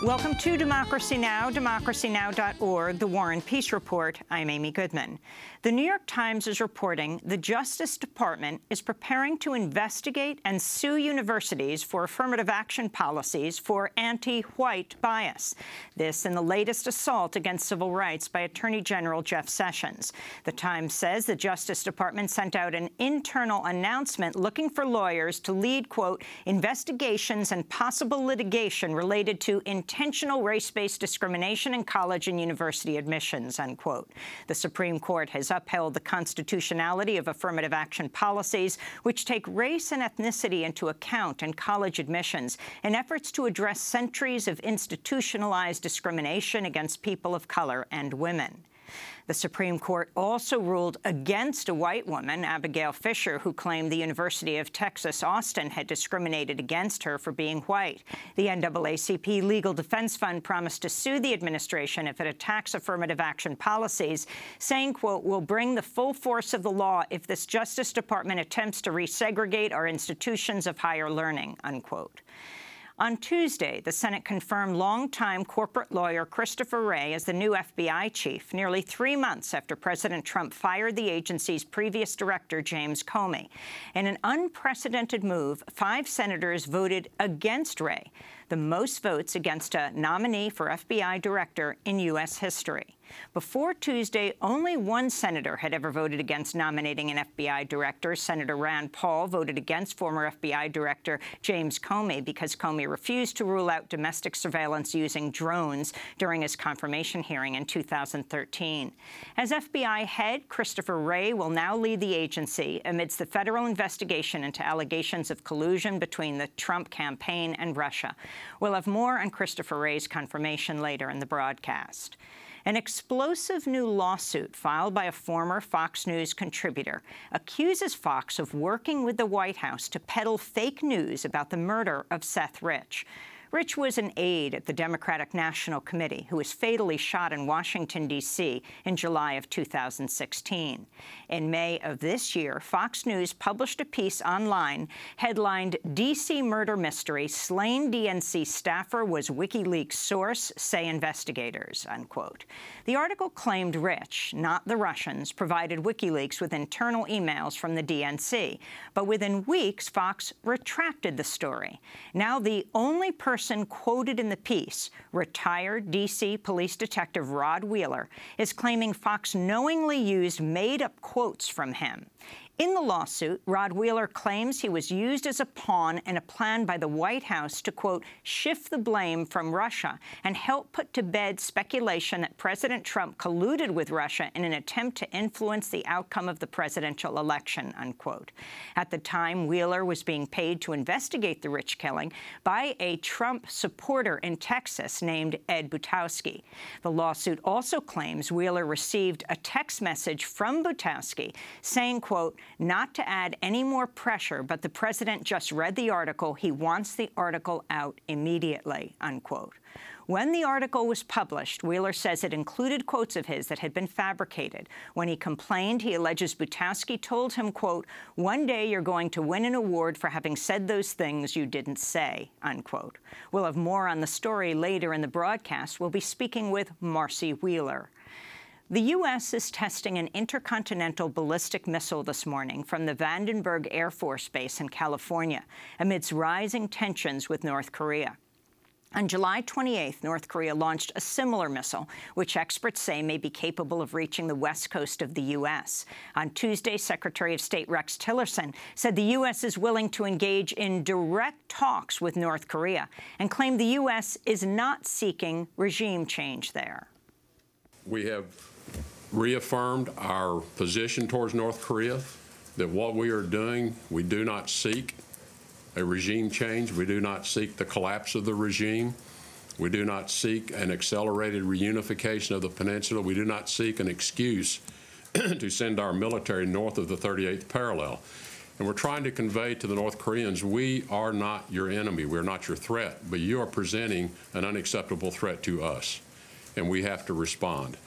Welcome to Democracy Now!, democracynow.org, the War and Peace Report. I'm Amy Goodman. The New York Times is reporting the Justice Department is preparing to investigate and sue universities for affirmative action policies for anti-white bias. This in the latest assault against civil rights by Attorney General Jeff Sessions. The Times says the Justice Department sent out an internal announcement looking for lawyers to lead, quote, investigations and possible litigation related to intentional race-based discrimination in college and university admissions, unquote. The Supreme Court has upheld the constitutionality of affirmative action policies, which take race and ethnicity into account in college admissions in efforts to address centuries of institutionalized discrimination against people of color and women. The Supreme Court also ruled against a white woman, Abigail Fisher, who claimed the University of Texas, Austin had discriminated against her for being white. The NAACP Legal Defense Fund promised to sue the administration if it attacks affirmative action policies, saying, quote, we'll bring the full force of the law if this Justice Department attempts to resegregate our institutions of higher learning, unquote. On Tuesday, the Senate confirmed longtime corporate lawyer Christopher Wray as the new FBI chief, nearly 3 months after President Trump fired the agency's previous director, James Comey. In an unprecedented move, 5 senators voted against Wray, the most votes against a nominee for FBI director in U.S. history. Before Tuesday, only 1 senator had ever voted against nominating an FBI director. Senator Rand Paul voted against former FBI director James Comey because Comey refused to rule out domestic surveillance using drones during his confirmation hearing in 2013. As FBI head, Christopher Wray will now lead the agency amidst the federal investigation into allegations of collusion between the Trump campaign and Russia. We'll have more on Christopher Wray's confirmation later in the broadcast. An explosive new lawsuit filed by a former Fox News contributor accuses Fox of working with the White House to peddle fake news about the murder of Seth Rich. Rich was an aide at the Democratic National Committee who was fatally shot in Washington, D.C. in July of 2016. In May of this year, Fox News published a piece online headlined, D.C. Murder Mystery, Slain DNC Staffer Was WikiLeaks Source, Say Investigators, unquote. The article claimed Rich, not the Russians, provided WikiLeaks with internal emails from the DNC. But within weeks, Fox retracted the story. Now the only person quoted in the piece, retired D.C. police detective Rod Wheeler, is claiming Fox knowingly used made-up quotes from him. In the lawsuit, Rod Wheeler claims he was used as a pawn in a plan by the White House to, quote, shift the blame from Russia and help put to bed speculation that President Trump colluded with Russia in an attempt to influence the outcome of the presidential election, unquote. At the time, Wheeler was being paid to investigate the Rich killing by a Trump supporter in Texas named Ed Butowski. The lawsuit also claims Wheeler received a text message from Butowski saying, quote, not to add any more pressure, but the president just read the article. He wants the article out immediately, unquote. When the article was published, Wheeler says it included quotes of his that had been fabricated. When he complained, he alleges Butowski told him, quote, one day you're going to win an award for having said those things you didn't say, unquote. We'll have more on the story later in the broadcast. We'll be speaking with Marcy Wheeler. The U.S. is testing an intercontinental ballistic missile this morning from the Vandenberg Air Force Base in California, amidst rising tensions with North Korea. On July 28th, North Korea launched a similar missile, which experts say may be capable of reaching the west coast of the U.S. On Tuesday, Secretary of State Rex Tillerson said the U.S. is willing to engage in direct talks with North Korea and claimed the U.S. is not seeking regime change there. We have reaffirmed our position towards North Korea, that what we are doing, we do not seek a regime change. We do not seek the collapse of the regime. We do not seek an accelerated reunification of the peninsula. We do not seek an excuse to send our military north of the 38th parallel. And we're trying to convey to the North Koreans, we are not your enemy. We're not your threat, but you are presenting an unacceptable threat to us, and we have to respond.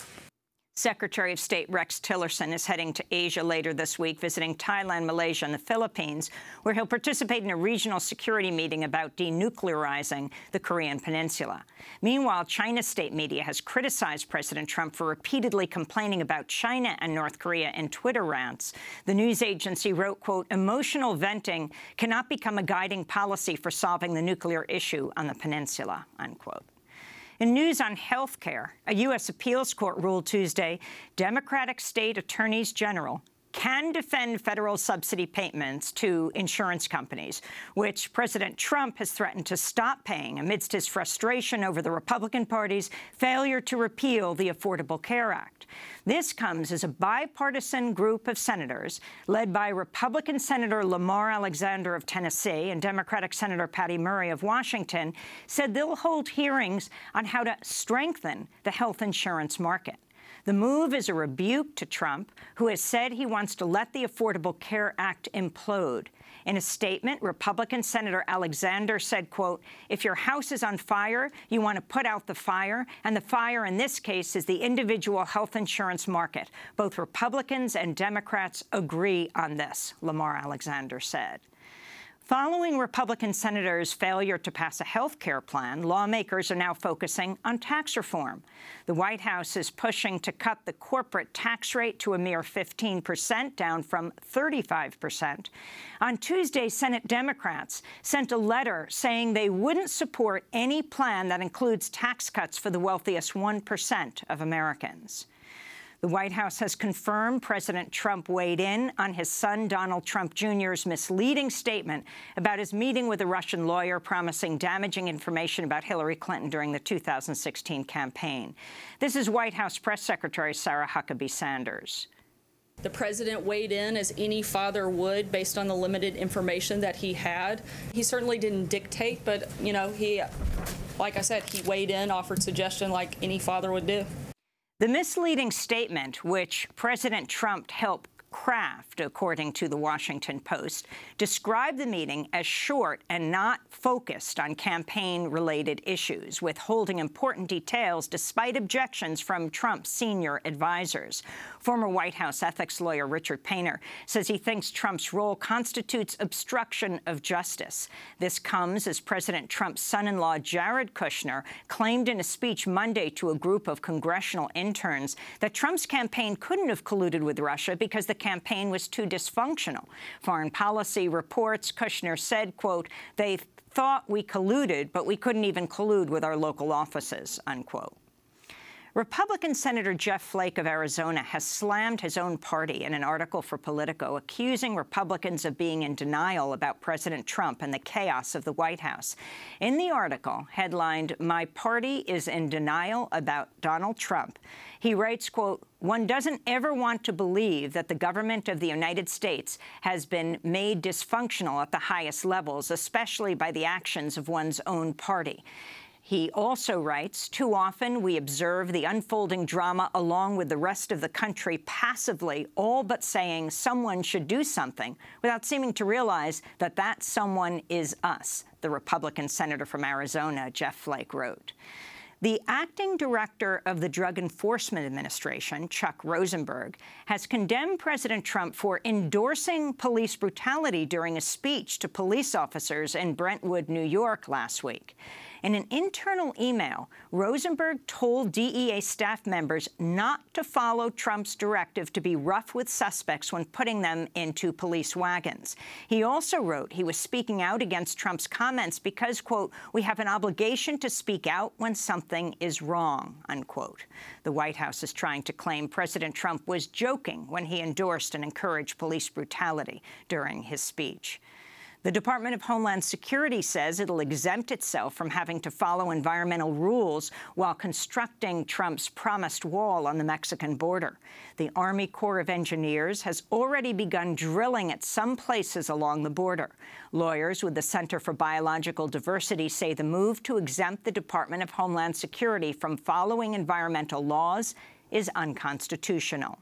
Secretary of State Rex Tillerson is heading to Asia later this week, visiting Thailand, Malaysia, and the Philippines, where he'll participate in a regional security meeting about denuclearizing the Korean peninsula. Meanwhile, China's state media has criticized President Trump for repeatedly complaining about China and North Korea in Twitter rants. The news agency wrote, quote, "Emotional venting cannot become a guiding policy for solving the nuclear issue on the peninsula," unquote. In news on health care, a U.S. appeals court ruled Tuesday Democratic state attorneys general can defend federal subsidy payments to insurance companies, which President Trump has threatened to stop paying amidst his frustration over the Republican Party's failure to repeal the Affordable Care Act. This comes as a bipartisan group of senators, led by Republican Senator Lamar Alexander of Tennessee and Democratic Senator Patty Murray of Washington, said they'll hold hearings on how to strengthen the health insurance market. The move is a rebuke to Trump, who has said he wants to let the Affordable Care Act implode. In a statement, Republican Senator Alexander said, quote, "If your house is on fire, you want to put out the fire, and the fire in this case is the individual health insurance market. Both Republicans and Democrats agree on this," Lamar Alexander said. Following Republican senators' failure to pass a health care plan, lawmakers are now focusing on tax reform. The White House is pushing to cut the corporate tax rate to a mere 15%, down from 35%. On Tuesday, Senate Democrats sent a letter saying they wouldn't support any plan that includes tax cuts for the wealthiest 1% of Americans. The White House has confirmed President Trump weighed in on his son Donald Trump Jr.'s misleading statement about his meeting with a Russian lawyer promising damaging information about Hillary Clinton during the 2016 campaign. This is White House Press Secretary Sarah Huckabee Sanders. The president weighed in as any father would based on the limited information that he had. He certainly didn't dictate, but, you know, like I said, he weighed in, offered suggestion like any father would do. The misleading statement, which President Trump helped craft, according to the Washington Post, described the meeting as short and not focused on campaign-related issues, withholding important details despite objections from Trump's senior advisors. Former White House ethics lawyer Richard Painter says he thinks Trump's role constitutes obstruction of justice. This comes as President Trump's son-in-law Jared Kushner claimed in a speech Monday to a group of congressional interns that Trump's campaign couldn't have colluded with Russia because the campaign was too dysfunctional. Foreign Policy reports Kushner said, quote, "They thought we colluded, but we couldn't even collude with our local offices," unquote. Republican Senator Jeff Flake of Arizona has slammed his own party in an article for Politico, accusing Republicans of being in denial about President Trump and the chaos of the White House. In the article, headlined, "My Party is in Denial About Donald Trump," he writes, quote, "One doesn't ever want to believe that the government of the United States has been made dysfunctional at the highest levels, especially by the actions of one's own party." He also writes, "Too often we observe the unfolding drama along with the rest of the country passively, all but saying someone should do something without seeming to realize that that someone is us," the Republican senator from Arizona, Jeff Flake, wrote. The acting director of the Drug Enforcement Administration, Chuck Rosenberg, has condemned President Trump for endorsing police brutality during a speech to police officers in Brentwood, New York, last week. In an internal email, Rosenberg told DEA staff members not to follow Trump's directive to be rough with suspects when putting them into police wagons. He also wrote he was speaking out against Trump's comments because, quote, "We have an obligation to speak out when something is wrong," unquote. The White House is trying to claim President Trump was joking when he endorsed and encouraged police brutality during his speech. The Department of Homeland Security says it'll exempt itself from having to follow environmental rules while constructing Trump's promised wall on the Mexican border. The Army Corps of Engineers has already begun drilling at some places along the border. Lawyers with the Center for Biological Diversity say the move to exempt the Department of Homeland Security from following environmental laws is unconstitutional.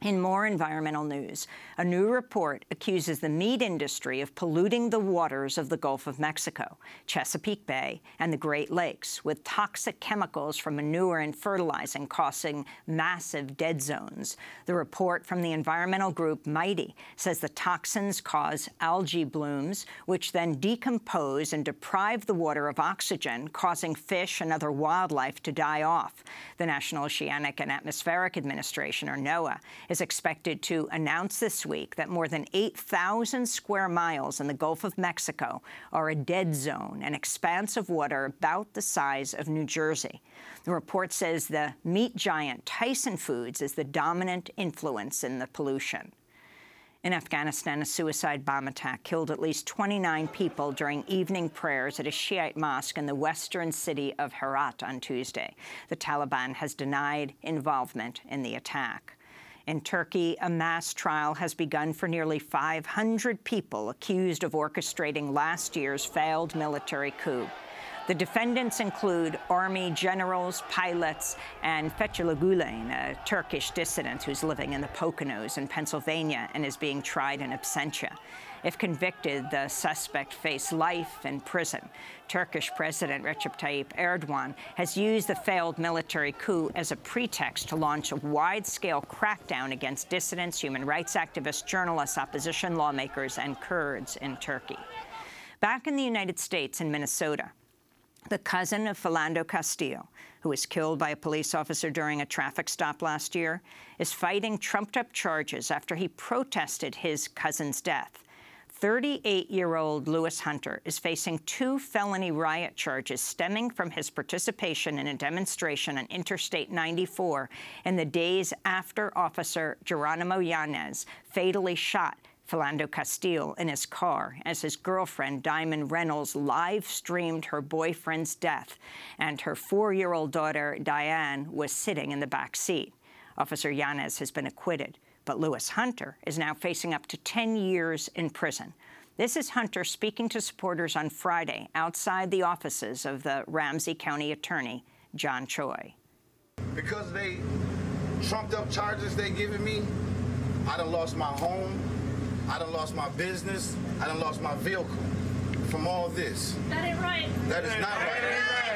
In more environmental news, a new report accuses the meat industry of polluting the waters of the Gulf of Mexico, Chesapeake Bay, and the Great Lakes with toxic chemicals from manure and fertilizing causing massive dead zones. The report from the environmental group Mighty says the toxins cause algae blooms, which then decompose and deprive the water of oxygen, causing fish and other wildlife to die off. The National Oceanic and Atmospheric Administration, or NOAA, is expected to announce this week that more than 8,000 square miles in the Gulf of Mexico are a dead zone, an expanse of water about the size of New Jersey. The report says the meat giant Tyson Foods is the dominant influence in the pollution. In Afghanistan, a suicide bomb attack killed at least 29 people during evening prayers at a Shiite mosque in the western city of Herat on Tuesday. The Taliban has denied involvement in the attack. In Turkey, a mass trial has begun for nearly 500 people accused of orchestrating last year's failed military coup. The defendants include army generals, pilots, and Fethullah Gulen, a Turkish dissident who's living in the Poconos in Pennsylvania and is being tried in absentia. If convicted, the suspect face life in prison. Turkish President Recep Tayyip Erdogan has used the failed military coup as a pretext to launch a wide-scale crackdown against dissidents, human rights activists, journalists, opposition lawmakers, and Kurds in Turkey. Back in the United States, in Minnesota, the cousin of Philando Castillo, who was killed by a police officer during a traffic stop last year, is fighting trumped-up charges after he protested his cousin's death. 38-year-old Lewis Hunter is facing 2 felony riot charges stemming from his participation in a demonstration on Interstate 94 in the days after Officer Geronimo Yanez fatally shot Philando Castillo in his car as his girlfriend, Diamond Reynolds, live-streamed her boyfriend's death, and her 4-year-old daughter, Diane, was sitting in the back seat. Officer Yanez has been acquitted, but Lewis Hunter is now facing up to 10 years in prison. This is Hunter speaking to supporters on Friday outside the offices of the Ramsey County Attorney, John Choi. Because they trumped up charges they giving me, I done lost my home, I done lost my business, I done lost my vehicle from all this. That ain't right. That is not right.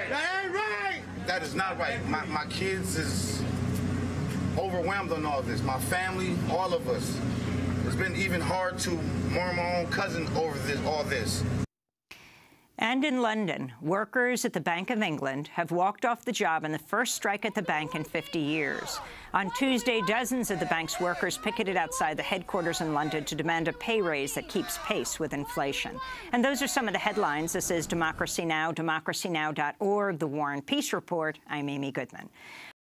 That ain't right. That is not right. My kids is overwhelmed on all this. My family, all of us. It's been even hard to mourn my own cousin over all this. And in London, workers at the Bank of England have walked off the job in the first strike at the bank in 50 years. On Tuesday, dozens of the bank's workers picketed outside the headquarters in London to demand a pay raise that keeps pace with inflation. And those are some of the headlines. This is Democracy Now!, democracynow.org, The War and Peace Report. I'm Amy Goodman.